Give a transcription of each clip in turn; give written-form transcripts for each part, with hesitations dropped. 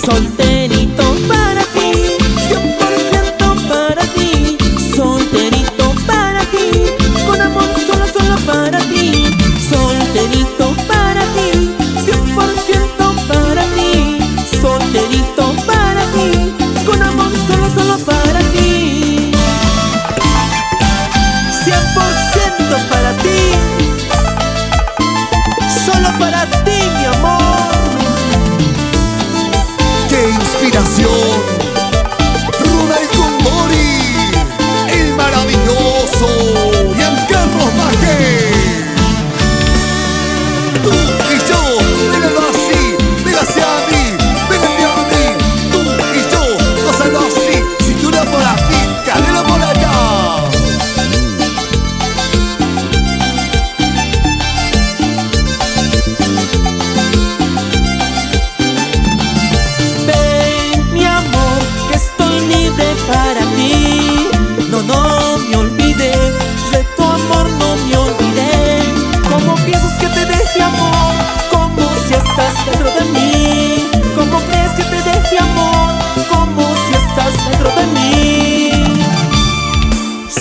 Solterito para ti, 100% para ti. Solterito para ti, con amor solo, solo para ti. Solterito para ti, 100% para ti. Solterito para ti, con amor solo, solo para ti. 100% para ti, solo para ti, mi amor. ¡Qué inspiración! Rudel Condori, el maravilloso Giancarlo Vázquez. Tú y yo, venganlo así, venga hacia mí, venga hacia mí. Tú y yo, gozando así, cintura por aquí, cadera por allá. Para ti, no, no me olvidé, de tu amor no me olvidé. ¿Cómo piensas que te deje amor? Como si estás dentro de mí. ¿Cómo crees que te deje amor? Como si estás dentro de mí.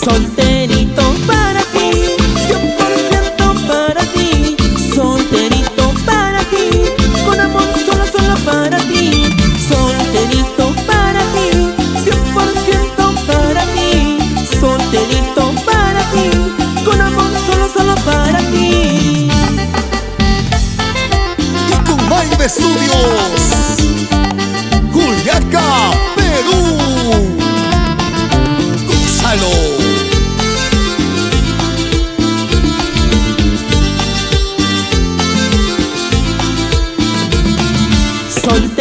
Solterito para ti, 100% para ti. Solterito para ti, con amor solo, solo para ti. Solterito para ti, 100% para ti. Solterito para ti, con amor solo, solo para ti. Y con Vibe Studios, Juliaca, Perú. Gonzalo. Solterito